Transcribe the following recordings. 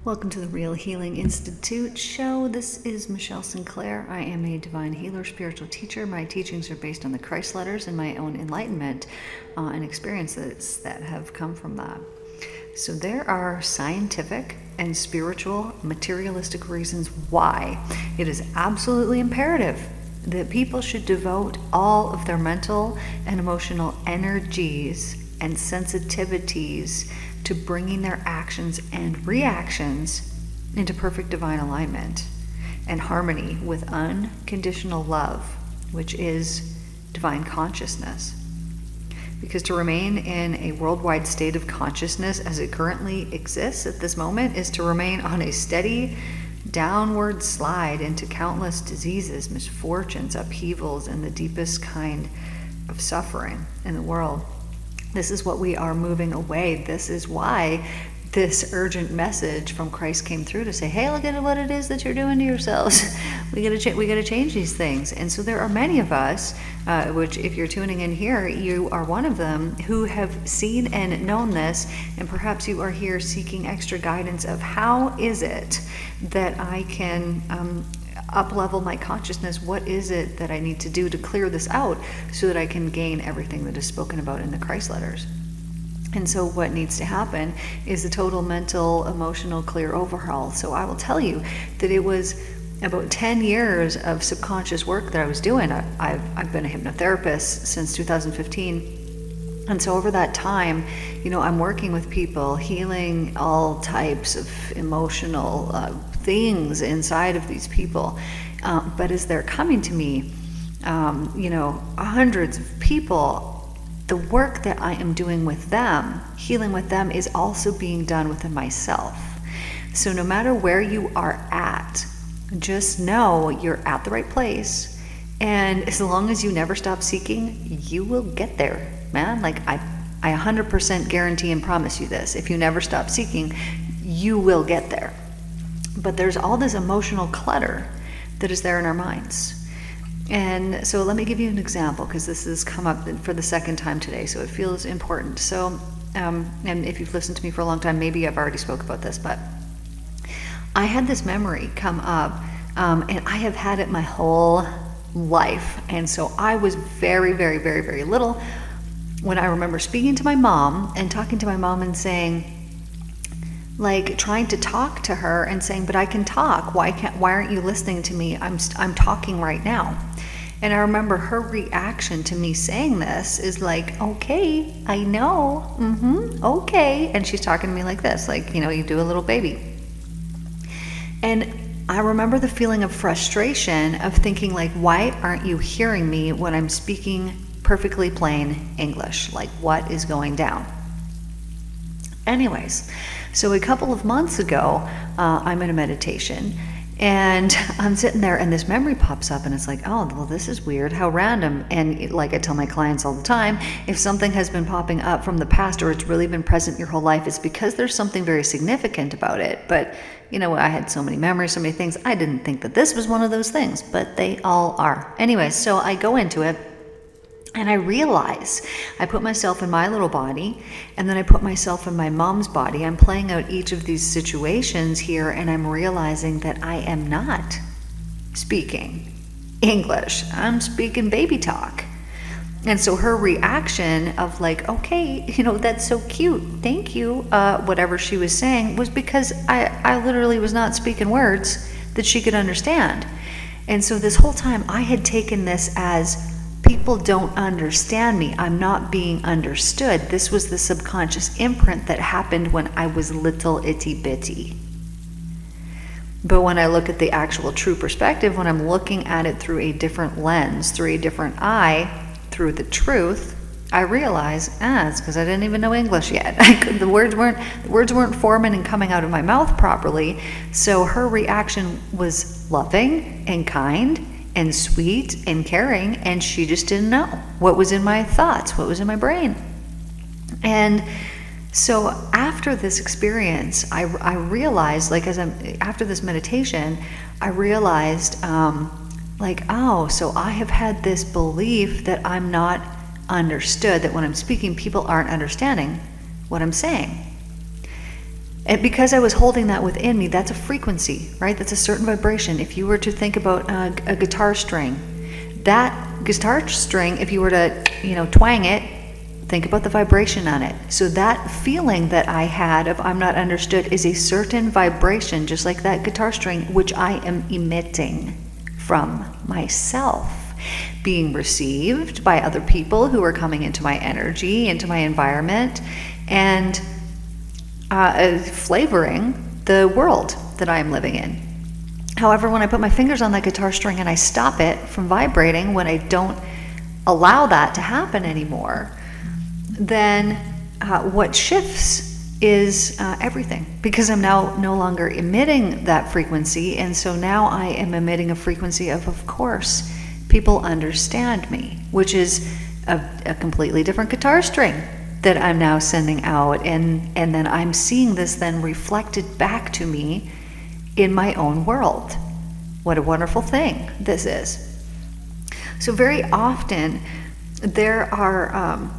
Welcome to the Real Healing Institute show. This is Michelle Sinclair. I am a divine healer, spiritual teacher. My teachings are based on the Christ letters and my own enlightenment and experiences that have come from that. So there are scientific and spiritual, materialistic reasons why it is absolutely imperative that people should devote all of their mental and emotional energies and sensitivities to bringing their actions and reactions into perfect divine alignment and harmony with unconditional love, which is divine consciousness. Because to remain in a worldwide state of consciousness as it currently exists at this moment is to remain on a steady downward slide into countless diseases, misfortunes, upheavals, and the deepest kind of suffering in the world. This is what we are moving away. This is why this urgent message from Christ came through to say, hey, look at what it is that you're doing to yourselves. We got to change these things. And so there are many of us, which if you're tuning in here, you are one of them, who have seen and known this, and perhaps you are here seeking extra guidance of how is it that I can up-level my consciousness. What is it that I need to do to clear this out so that I can gain everything that is spoken about in the Christ letters? And so what needs to happen is a total mental, emotional, clear overhaul. So I will tell you that it was about 10 years of subconscious work that I was doing. I've been a hypnotherapist since 2015. And so over that time, I'm working with people, healing all types of emotional things inside of these people. But as they're coming to me, hundreds of people, the work that I am doing with them, healing with them, is also being done within myself. So no matter where you are at, just know you're at the right place. And as long as you never stop seeking, you will get there, man. Like I 100% guarantee and promise you this. If you never stop seeking, you will get there. But there's all this emotional clutter that is there in our minds. And so let me give you an example, because this has come up for the second time today, so it feels important. So, and if you've listened to me for a long time, maybe I've already spoke about this, but I had this memory come up, and I have had it my whole life. And so I was very, very, very, very little when I remember speaking to my mom and talking to my mom and saying, like trying to talk to her and saying, but I can talk. Why aren't you listening to me? I'm talking right now. And I remember her reaction to me saying this is like, okay, I know, okay. And she's talking to me like this, like, you do a little baby. And I remember the feeling of frustration of thinking like, why aren't you hearing me when I'm speaking perfectly plain English? Like, what is going down? Anyways, so a couple of months ago, I'm in a meditation, and I'm sitting there, and this memory pops up, and it's like, oh, well, this is weird, how random. And like I tell my clients all the time, if something has been popping up from the past, or it's really been present your whole life, it's because there's something very significant about it. But I had so many memories, so many things, I didn't think that this was one of those things, but they all are. Anyway, so I go into it, and I realize I put myself in my little body, and then I put myself in my mom's body. I'm playing out each of these situations here, and I'm realizing that I am not speaking English. I'm speaking baby talk. And so her reaction of like, okay, that's so cute, thank you, whatever she was saying, was because I literally was not speaking words that she could understand. And so this whole time I had taken this as, people don't understand me. I'm not being understood. This was the subconscious imprint that happened when I was little itty bitty. But when I look at the actual true perspective, when I'm looking at it through a different lens, through a different eye, through the truth, I realize, it's because I didn't even know English yet. The words weren't forming and coming out of my mouth properly. So her reaction was loving and kind and sweet and caring, and she just didn't know what was in my thoughts, what was in my brain. And so after this experience, I realized, like after this meditation, I realized so I have had this belief that I'm not understood, that when I'm speaking, people aren't understanding what I'm saying. And because I was holding that within me, that's a frequency, right? That's a certain vibration. If you were to think about a guitar string, that guitar string, if you were to, twang it, think about the vibration on it. So that feeling that I had of I'm not understood is a certain vibration, just like that guitar string, which I am emitting from myself, being received by other people who are coming into my energy, into my environment, and flavoring the world that I am living in. However, when I put my fingers on that guitar string and I stop it from vibrating, when I don't allow that to happen anymore, then what shifts is everything, because I'm now no longer emitting that frequency, and so now I am emitting a frequency of course, people understand me, which is a completely different guitar string that I'm now sending out, and then I'm seeing this then reflected back to me in my own world. What a wonderful thing this is. So very often there are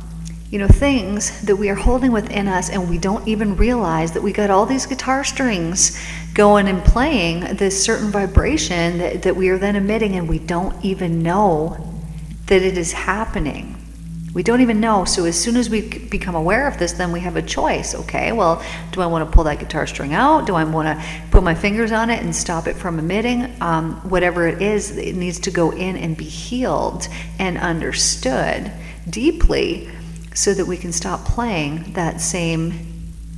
things that we are holding within us, and we don't even realize that we got all these guitar strings going and playing this certain vibration that we are then emitting, and we don't even know that it is happening. We don't even know. So as soon as we become aware of this, then we have a choice. Okay, well, do I want to pull that guitar string out? Do I want to put my fingers on it and stop it from emitting? Whatever it is, it needs to go in and be healed and understood deeply, so that we can stop playing that same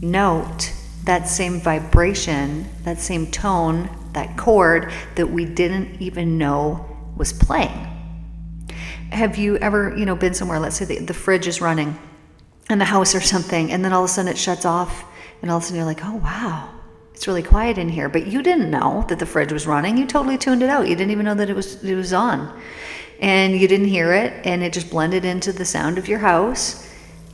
note, that same vibration, that same tone, that chord that we didn't even know was playing. Have you ever, been somewhere, let's say the fridge is running in the house or something, and then all of a sudden it shuts off, and all of a sudden you're like, oh wow, it's really quiet in here, but you didn't know that the fridge was running. You totally tuned it out. You didn't even know that it was on, and you didn't hear it, and it just blended into the sound of your house,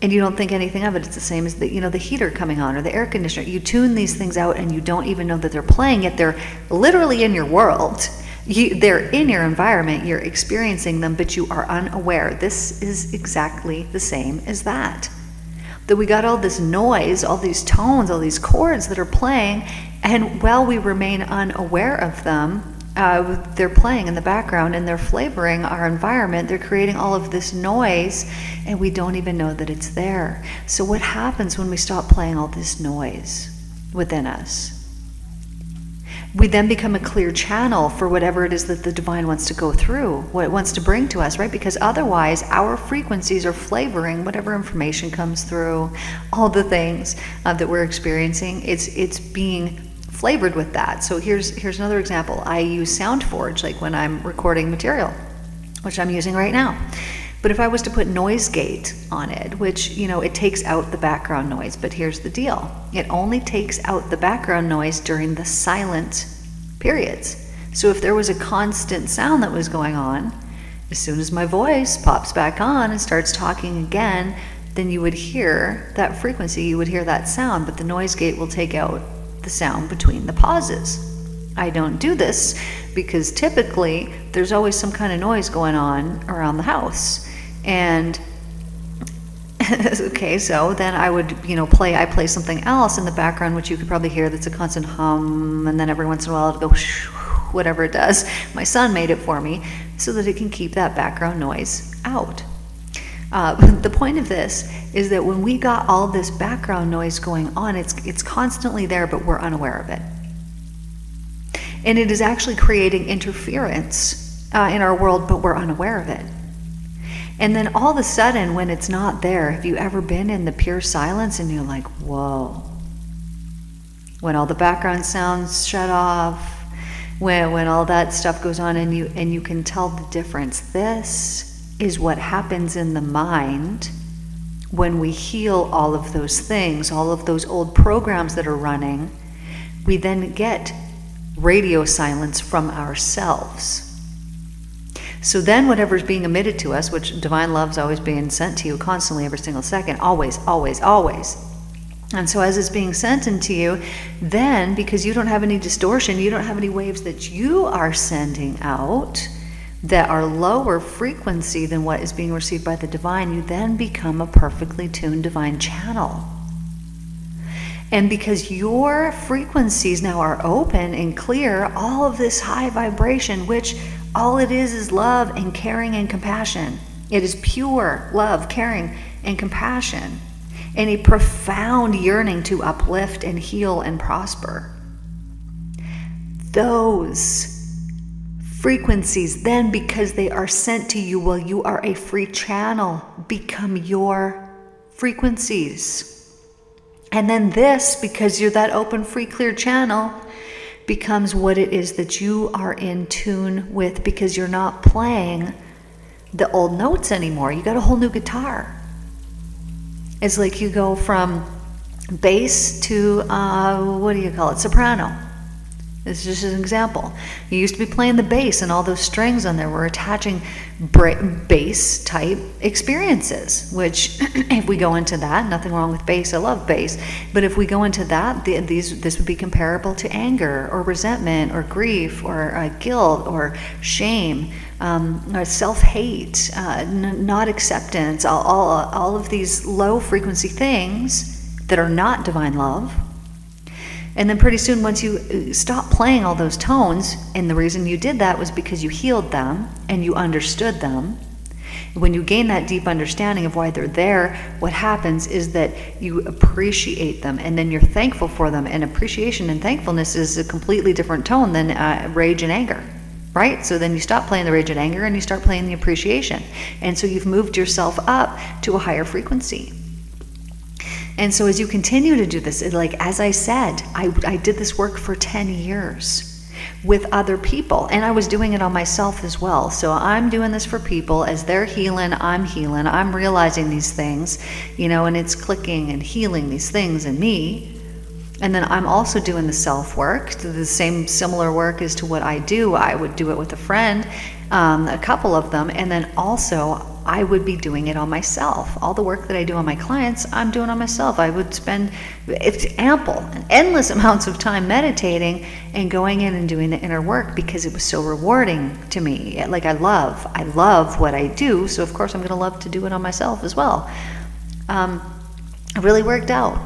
and you don't think anything of it. It's the same as the heater coming on or the air conditioner. You tune these things out, and you don't even know that they're playing, yet they're literally in your world. They're in your environment, you're experiencing them, but you are unaware. This is exactly the same as that we got all this noise, all these tones, all these chords that are playing, and while we remain unaware of them, they're playing in the background, and they're flavoring our environment. They're creating all of this noise, and we don't even know that it's there. So what happens when we stop playing all this noise within us? We then become a clear channel for whatever it is that the divine wants to go through, what it wants to bring to us, right? Because otherwise our frequencies are flavoring whatever information comes through, all the things that we're experiencing. It's being flavored with that. So here's another example. I use SoundForge, like when I'm recording material, which I'm using right now. But if I was to put noise gate on it, which, it takes out the background noise, but here's the deal. It only takes out the background noise during the silent periods. So if there was a constant sound that was going on, as soon as my voice pops back on and starts talking again, then you would hear that frequency, you would hear that sound, but the noise gate will take out the sound between the pauses. I don't do this because typically there's always some kind of noise going on around the house. And okay, so then I would, I play something else in the background, which you could probably hear, that's a constant hum, and then every once in a while it'll go whatever it does. My son made it for me so that it can keep that background noise out. The point of this is that when we got all this background noise going on, it's constantly there, but we're unaware of it. And it is actually creating interference in our world, but we're unaware of it. And then all of a sudden, when it's not there, have you ever been in the pure silence and you're like, whoa? When all the background sounds shut off, when all that stuff goes on, and you can tell the difference. This is what happens in the mind when we heal all of those things, all of those old programs that are running. We then get radio silence from ourselves. So then whatever's being emitted to us, which divine love's always being sent to you constantly, every single second, always, always, always. And so as it's being sent into you, then because you don't have any distortion, you don't have any waves that you are sending out that are lower frequency than what is being received by the divine, you then become a perfectly tuned divine channel. And because your frequencies now are open and clear, all of this high vibration, which all it is love and caring and compassion. It is pure love, caring, and compassion, and a profound yearning to uplift and heal and prosper. Those frequencies then, because they are sent to you while you are a free channel, become your frequencies. And then this, because you're that open, free, clear channel, becomes what it is that you are in tune with, because you're not playing the old notes anymore. You got a whole new guitar. It's like you go from bass to, soprano. It's just an example. You used to be playing the bass, and all those strings on there were attaching bass type experiences, which if we go into that, nothing wrong with bass, I love bass, but if we go into that, this would be comparable to anger or resentment or grief or guilt or shame, or self-hate, not acceptance, all of these low frequency things that are not divine love. And then pretty soon, once you stop playing all those tones, and the reason you did that was because you healed them and you understood them. When you gain that deep understanding of why they're there, what happens is that you appreciate them, and then you're thankful for them. And appreciation and thankfulness is a completely different tone than rage and anger, right? So then you stop playing the rage and anger and you start playing the appreciation. And so you've moved yourself up to a higher frequency. And so as you continue to do this, like as I said, I did this work for 10 years with other people, and I was doing it on myself as well. So I'm doing this for people. As they're healing, I'm realizing these things, and it's clicking and healing these things in me. And then I'm also doing the self-work, the same similar work as to what I do. I would do it with a friend, a couple of them, and then also I would be doing it on myself. All the work that I do on my clients, I'm doing on myself. I would spend endless amounts of time meditating and going in and doing the inner work, because it was so rewarding to me. Like I love what I do, so of course I'm going to love to do it on myself as well. It really worked out.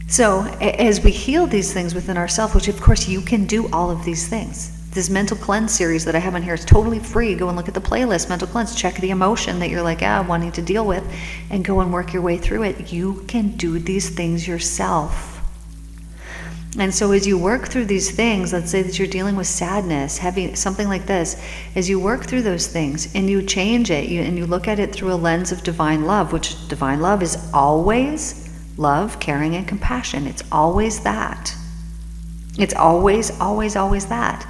So as we heal these things within ourselves, which of course you can do all of these things. This mental cleanse series that I have on here is totally free. Go and look at the playlist, mental cleanse. Check the emotion that you're like, wanting to deal with, and go and work your way through it. You can do these things yourself. And so as you work through these things, let's say that you're dealing with sadness, heavy, something like this, as you work through those things and you change it, and you look at it through a lens of divine love, which divine love is always love, caring, and compassion. It's always that. It's always, always, always that.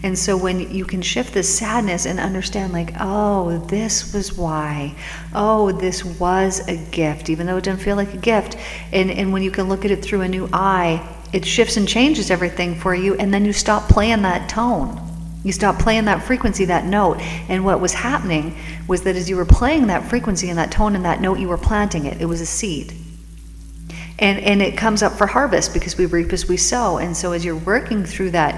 And so when you can shift this sadness and understand, like, oh, this was why. Oh, this was a gift, even though it doesn't feel like a gift. And when you can look at it through a new eye, it shifts and changes everything for you. And then you stop playing that tone. You stop playing that frequency, that note. And what was happening was that as you were playing that frequency and that tone and that note, you were planting it. It was a seed. And it comes up for harvest, because we reap as we sow. And so as you're working through that,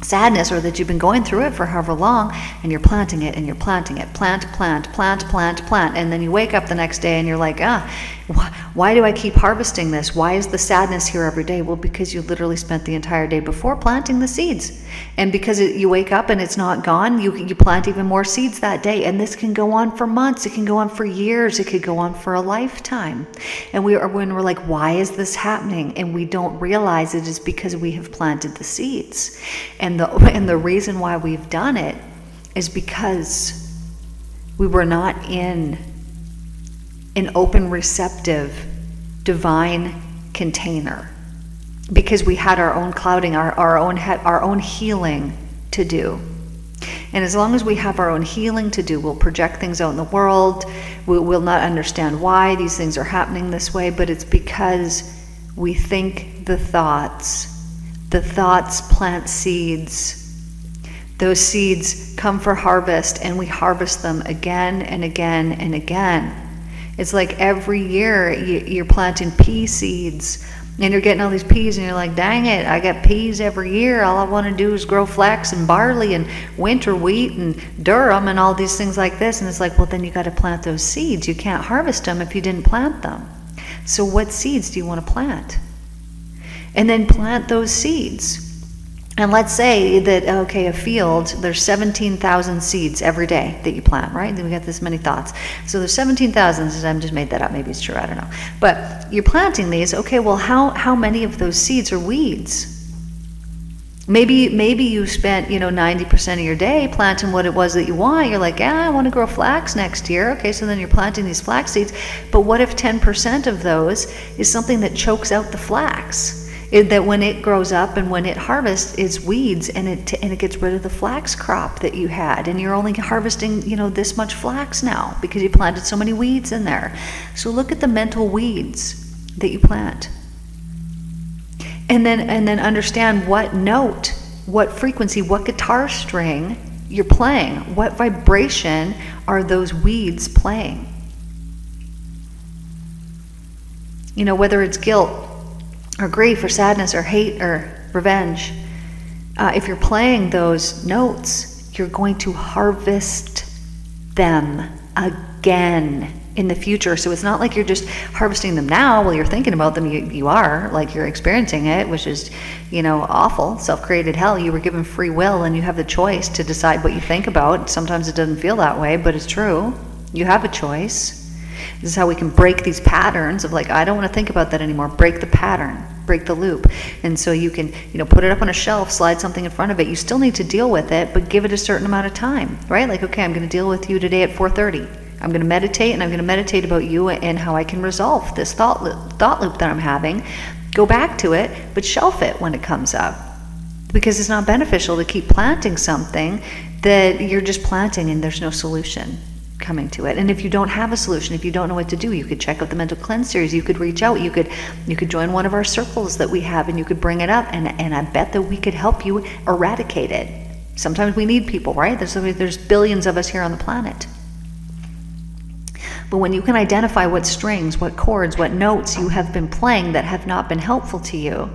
sadness, or that you've been going through it for however long, and you're planting it and you're planting it, plant, and then you wake up the next day and you're like, why do I keep harvesting this? Why is the sadness here every day? Well, because you literally spent the entire day before planting the seeds. And because you wake up and it's not gone, you plant even more seeds that day. And this can go on for months, it can go on for years, it could go on for a lifetime. And when we're like, why is this happening? And we don't realize it is because we have planted the seeds. And the reason why we've done it is because we were not in an open, receptive, divine container, because we had our own clouding, our own healing to do. And as long as we have our own healing to do, we'll project things out in the world. We'll not understand why these things are happening this way, but it's because we think the thoughts plant seeds. Those seeds come for harvest, and we harvest them again and again and again. It's like every year you're planting pea seeds, and you're getting all these peas, and you're like, dang it, I got peas every year. All I want to do is grow flax and barley and winter wheat and durum and all these things like this. And it's like, well, then you got to plant those seeds. You can't harvest them if you didn't plant them. So what seeds do you want to plant? And then plant those seeds. And let's say that, okay, a field, there's 17,000 seeds every day that you plant, right? Then we got this many thoughts. So there's 17,000, I just made that up, maybe it's true, I don't know. But you're planting these, okay, well, how many of those seeds are weeds? Maybe you spent, 90% of your day planting what it was that you want. You're like, I want to grow flax next year. Okay, so then you're planting these flax seeds. But what if 10% of those is something that chokes out the flax? That when it grows up and when it harvests, it's weeds, and it gets rid of the flax crop that you had, and you're only harvesting this much flax now because you planted so many weeds in there. So look at the mental weeds that you plant, and then understand what note, what frequency, what guitar string you're playing. What vibration are those weeds playing? Whether it's guilt or grief or sadness or hate or revenge, if you're playing those notes, you're going to harvest them again in the future. So it's not like you're just harvesting them now while you're thinking about them. You are, like, you're experiencing it, which is, awful, self-created hell. You were given free will, and you have the choice to decide what you think about. Sometimes it doesn't feel that way, but it's true. You have a choice. This is how we can break these patterns of, like, I don't want to think about that anymore. Break the pattern, break the loop. And so you can, put it up on a shelf, slide something in front of it. You still need to deal with it, but give it a certain amount of time, right? Like, okay, I'm going to deal with you today at 4:30. I'm going to meditate, and I'm going to meditate about you and how I can resolve this thought loop that I'm having. Go back to it, but shelf it when it comes up, because it's not beneficial to keep planting something that you're just planting and there's no solution coming to it. And if you don't have a solution, if you don't know what to do, you could check out the Mental Cleanse series. You could reach out. You could join one of our circles that we have, and you could bring it up, and I bet that we could help you eradicate it. Sometimes we need people, right? There's billions of us here on the planet. But when you can identify what strings, what chords, what notes you have been playing that have not been helpful to you,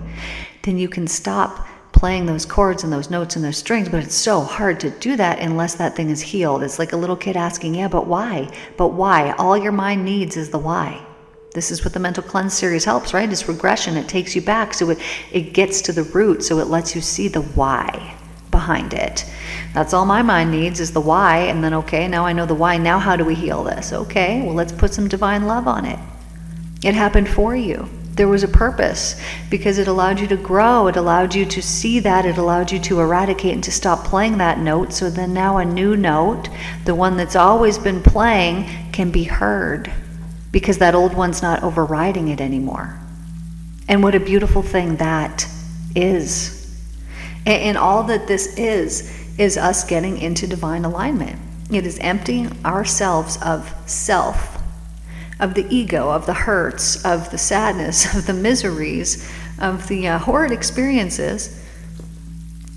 then you can stop playing those chords and those notes and those strings. But it's so hard to do that unless that thing is healed. It's like a little kid asking, yeah, but why? But why? All your mind needs is the why. This is what the Mental Cleanse series helps, right? It's regression. It takes you back, so it gets to the root, so it lets you see the why behind it. That's all my mind needs is the why. And then, okay, now I know the why. Now how do we heal this? Okay, well, let's put some divine love on it. It happened for you. There was a purpose, because it allowed you to grow. It allowed you to see that. It allowed you to eradicate and to stop playing that note. So then now a new note, the one that's always been playing, can be heard, because that old one's not overriding it anymore. And what a beautiful thing that is. And all that this is us getting into divine alignment. It is emptying ourselves of self, of the ego, of the hurts, of the sadness, of the miseries, of the horrid experiences,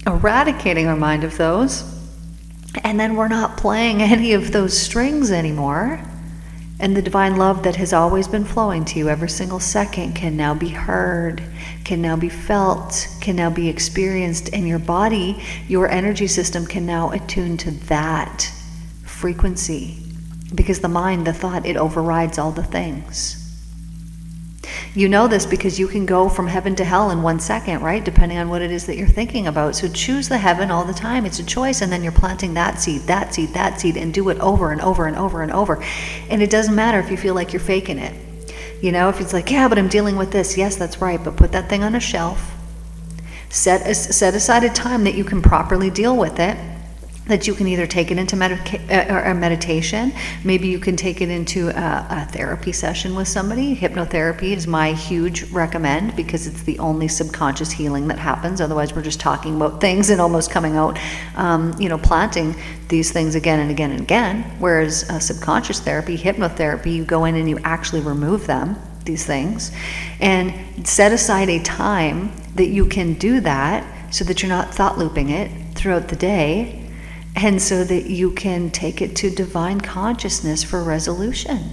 eradicating our mind of those, and then we're not playing any of those strings anymore. And the divine love that has always been flowing to you every single second can now be heard, can now be felt, can now be experienced, and your body, your energy system can now attune to that frequency. Because the mind, the thought, it overrides all the things. You know this because you can go from heaven to hell in 1 second, right? Depending on what it is that you're thinking about. So choose the heaven all the time. It's a choice. And then you're planting that seed, that seed, that seed, and do it over and over and over and over. And it doesn't matter if you feel like you're faking it. If it's like, yeah, but I'm dealing with this. Yes, that's right. But put that thing on a shelf. Set aside a time that you can properly deal with it. That you can either take it into meditation. Maybe you can take it into a therapy session with somebody. Hypnotherapy is my huge recommend, because it's the only subconscious healing that happens. Otherwise, we're just talking about things and almost coming out, planting these things again and again and again. Whereas subconscious therapy, hypnotherapy, you go in and you actually remove them, these things, and set aside a time that you can do that, so that you're not thought looping it throughout the day. And so that you can take it to divine consciousness for resolution.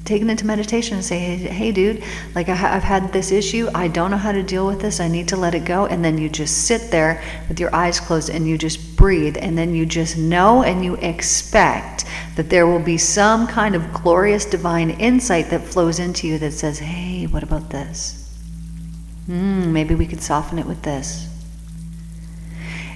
Take it into meditation and say, hey dude, like I've had this issue. I don't know how to deal with this. I need to let it go. And then you just sit there with your eyes closed and you just breathe. And then you just know and you expect that there will be some kind of glorious divine insight that flows into you that says, hey, what about this? Maybe we could soften it with this.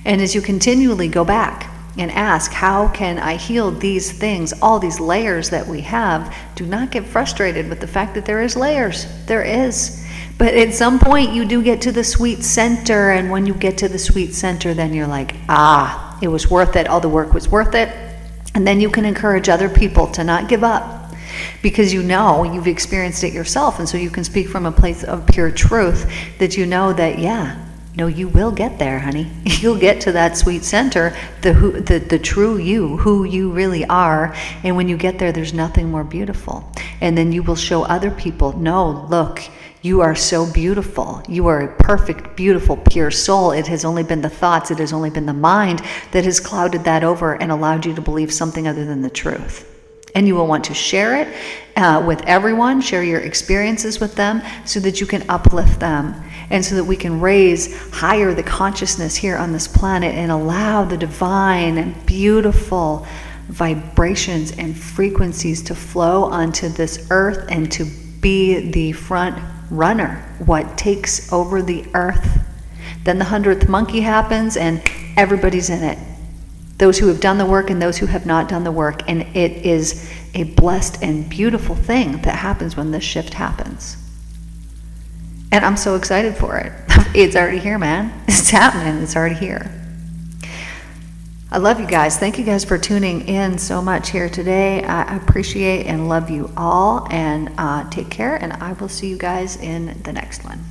And as you continually go back and ask, how can I heal these things, all these layers that we have, do not get frustrated with the fact that there is layers. There is. But at some point you do get to the sweet center, and when you get to the sweet center, then you're like, it was worth it. All the work was worth it. And then you can encourage other people to not give up, because you know you've experienced it yourself. And so you can speak from a place of pure truth that you know that, you will get there, honey. You'll get to that sweet center, the true you, who you really are. And when you get there, there's nothing more beautiful. And then you will show other people, no, look, you are so beautiful. You are a perfect, beautiful, pure soul. It has only been the thoughts, it has only been the mind that has clouded that over and allowed you to believe something other than the truth. And you will want to share it with everyone, share your experiences with them so that you can uplift them, and so that we can raise higher the consciousness here on this planet and allow the divine and beautiful vibrations and frequencies to flow onto this earth and to be the front runner, what takes over the earth. Then the 100th monkey happens and everybody's in it. Those who have done the work and those who have not done the work. And it is a blessed and beautiful thing that happens when this shift happens. And I'm so excited for it. It's already here, man. It's happening. It's already here. I love you guys. Thank you guys for tuning in so much here today. I appreciate and love you all. And take care. And I will see you guys in the next one.